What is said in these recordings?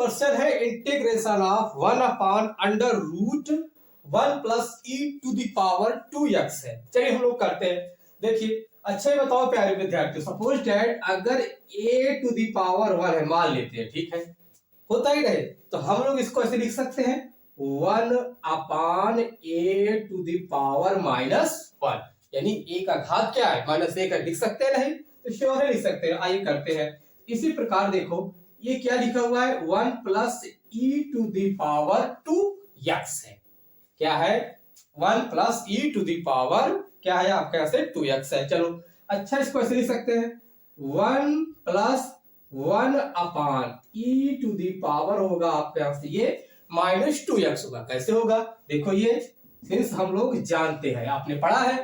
Question है integration of 1/√1 plus e to the power 2x है। चलिए हम लोग करते हैं। देखिए अच्छा ही बताओ प्यारे विद्यार्थियों, सपोज डैट अगर a टू द पावर 1 है, मान लेते हैं, ठीक है, होता ही रहे, तो हम लोग इसको ऐसे लिख सकते हैं 1/a टू द पावर -1, यानी a का घात क्या है, -a का लिख सकते हैं, नहीं तो श्योर है लिख सकते हैं। आइए करते हैं। इसी प्रकार देखो ये क्या लिखा हुआ है, 1 plus e to the power 2x है। क्या है, 1 plus e to the power क्या है आपके यहां से 2x है। चलो अच्छा इसको ऐसे लिख सकते हैं 1 plus 1/e to the power होगा आपके यहां से ये -2x होगा। कैसे होगा देखो, ये सिंस हम लोग जानते हैं, आपने पढ़ा है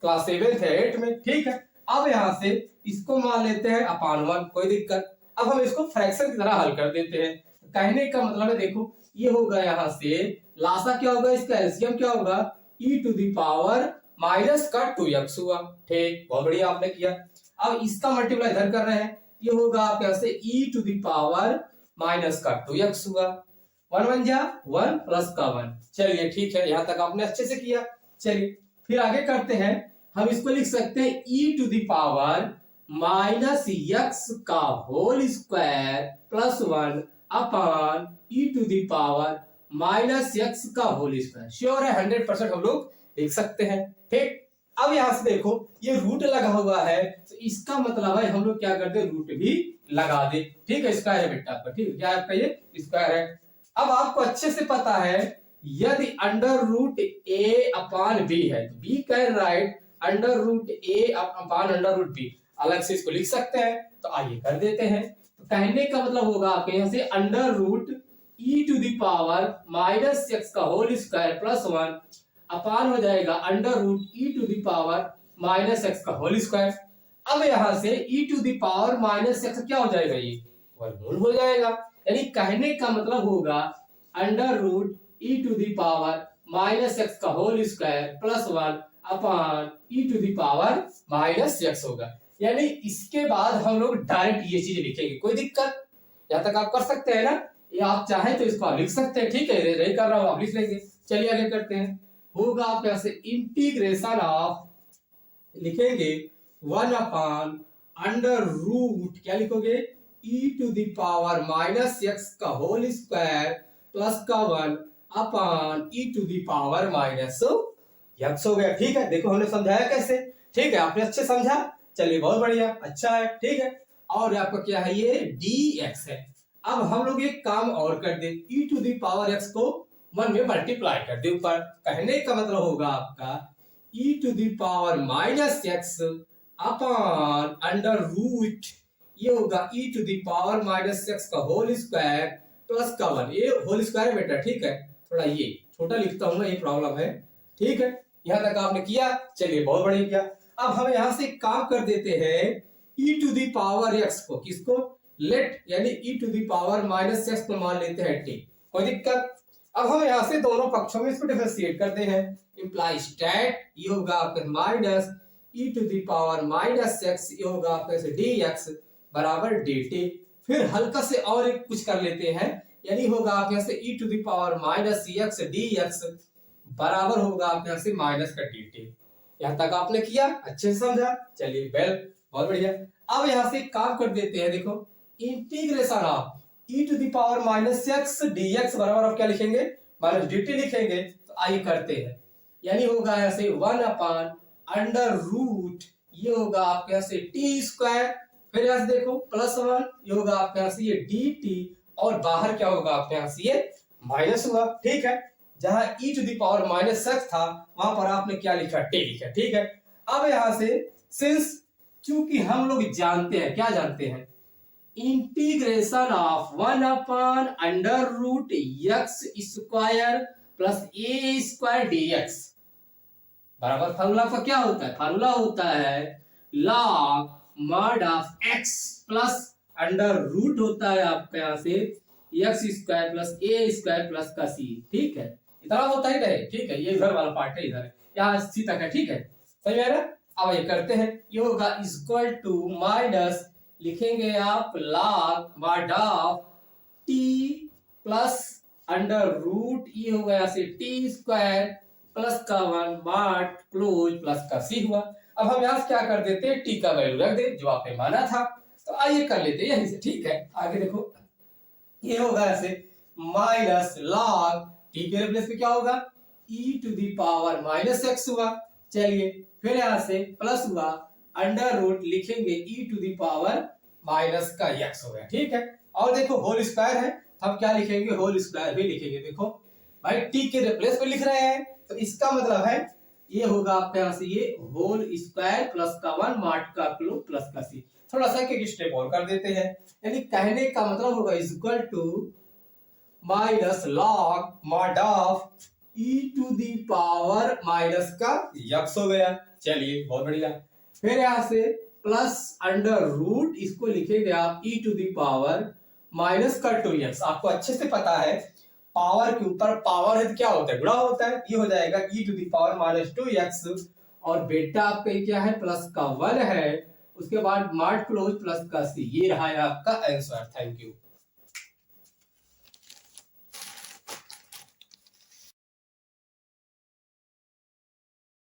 क्लास 7 है 8 में, ठीक है। अब यहां से इसको मान लेते हैं अपान 1, कोई दिक्कत। अब हम इसको फ्रैक्शन की तरह हल कर देते हैं। कहने का मतलब है देखो ये होगा यहां से लासा क्या होगा, इसका एलसीएम क्या होगा, e to the power -2x हुआ। ठीक, बहुत बढ़िया आपने किया। अब इसका मल्टीप्लाई इधर कर रहे हैं, ये होगा आपके यहां से e to the power -2x हुआ। 1 1 जा 1 प्लस का 1। चलिए ठीक है, यहां तक आपने अच्छे से किया। चलिए फिर आगे करते हैं। हम इसको लिख सकते हैं e to the power -x का whole square plus 1 upon e to the power -x का होल स्क्वायर। श्योर है 100% हम लोग लिख सकते हैं। ठीक, अब यहां से देखो ये रूट लगा हुआ है, तो इसका मतलब है हम लोग क्या करते हैं, रूट भी लगा दे। ठीक है, स्क्वायर है बेटा आपका, ठीक है, क्या आपका ये स्क्वायर है। अब आपको अच्छे से पता है यदि √a अपान b है तो b can write √a upon √b, अलग से इसको लिख सकते हैं। तो आइए कर देते हैं। तो कहने का मतलब होगा आपके यहां से √e to the power -x का होल स्क्वायर प्लस 1 अपान हो जाएगा √e to the power -x का होल स्क्वायर। अब यहां से e to the power -x क्या हो जाएगा, ये वर्गमूल हो जाएगा। यानी कहने का मतलब होगा √e to the power -x का whole square plus 1 upon e to the power -x होगा। यानी इसके बाद हम लोग डायरेक्ट ये चीज लिखेंगे, कोई दिक्कत, यहां तक आप कर सकते हैं ना। ये आप चाहे तो इसको आप लिख सकते हैं, ठीक है, नहीं कर रहा हूं आप लिख लेंगे। चलिए आगे करते हैं। होगा आप यहां से इंटीग्रेशन ऑफ, लिखेंगे 1/√, क्या लिखोगे, e to the power -x का होल स्क्वायर प्लस का 1 upon e to the power -x हो गया। ठीक है, देखो हमने समझाया कैसे, ठीक है, आपने अच्छे समझा। चलिए बहुत बढ़िया, अच्छा है, ठीक है। और आपका क्या है, ये dx है। अब हम लोग एक काम और कर दे, e to the power x को 1 में मल्टीप्लाई कर दे ऊपर। कहने का मतलब होगा आपका e to the power -x upon √, ये होगा e to the power -x का होल स्क्वायर प्लस का 1, ये होल स्क्वायर बेटा, ठीक है, थोड़ा ये छोटा लिखता हूं मैं, ये प्रॉब्लम है। ठीक है, यहां तक आपने किया, चलिए बहुत बढ़िया किया। अब हम यहां से काम कर देते हैं e to the power x को, किसको, लेट, यानी e to the power -x को मान लेते हैं t, कोई दिक्कत। अब हम यहां से दोनों पक्षों में इसको डिफरेंशिएट करते हैं, इंप्लाइज दैट ये होगा आपका minus e to the power -x, ये होगा आपका dx बराबर dt। फिर हल्का से और एक कुछ कर लेते हैं, यानी होगा आपके यहां से e to the power -x dx बराबर होगा आपके यहां से माइनस का dt। यहां तक आपने किया, अच्छे से समझा। चलिए वेल, बहुत बढ़िया। अब यहां से काम कर देते हैं, देखो integration of e to the power -x dx बराबर आप क्या लिखेंगे, -dt लिखेंगे। तो आइए करते हैं, यानी होगा यहां से 1/√, ये होगा आपके यहां से t स्क्वायर, फिर यहां से देखो प्लस 1, ये होगा आपके यहां से ये dt, और बाहर क्या होगा आपके यहां से ये माइनस हुआ। ठीक है, जहां e to the power -x था वहां पर आपने क्या लिखा, t लिखा। ठीक है, अब यहां से सिंस चूंकि हम लोग जानते हैं, क्या जानते हैं, integration of 1/√x square plus a square dx बराबर फार्मूला का क्या होता है, फार्मूला होता है log mod of x plus √, होता है आपका यहां से x square plus a square plus का c। ठीक है, इतना होता ही रहे, ठीक है, ये इधर वाला पार्ट है, इधर है, यहाँ सी तक है, ठीक है, सही है ना। अब ये करते हैं, ये होगा इक्वल टू माइनस, लिखेंगे आप log mod of t plus under root ये होगा यहाँ से टी स्क्वायर प्लस का 1 मार्ट क्लोज प्लस का सी हुआ। अब हम यहाँ से क्या कर देते हैं, टी का वैल्यू रख दे जो आपने माना था। तो आइए कर लेते हैं यहीं से, ठीक है। आगे देखो ये होगा ऐसे माइनस लॉग टी के रिप्लेस में क्या होगा e to the power minus x हुआ। चलिए फिर यहाँ से प्लस हुआ अंडर रूट लिखेंगे e to the power minus का x हो गया, ठीक है। और देखो होल स्क्वायर है, हम क्या लिखेंगे, होल स्क्वायर भी लिखेंगे। देखो भाई t के रिप्लेस में लिख रहे हैं तो इसका मतलब है ये होगा आपके यहाँ से ये होल स्क्वायर प्लस का 1 मार्ट का क्यूब प्लस का सी। थोड़ा सा एक स्टेप और कर देते हैं, यानी कहने का मतलब होगा is equal to minus log mod of e to the power minus का x हो गया। चलिए बहुत बढ़िया। फिर यहाँ से प्लस अंडर रूट इसको लिखेंगे आप e to the power minus का 2x। आपको अच्छे से पता है पावर के ऊपर पावर है तो क्या होता है, गुणा होता है। ये हो जाएगा e to the power minus 2x और बेटा आपका क्या है प्लस का 1 है, उसके बाद मार्ट क्लोज प्लस का सी। ये रहा है आपका आंसर। Thank you.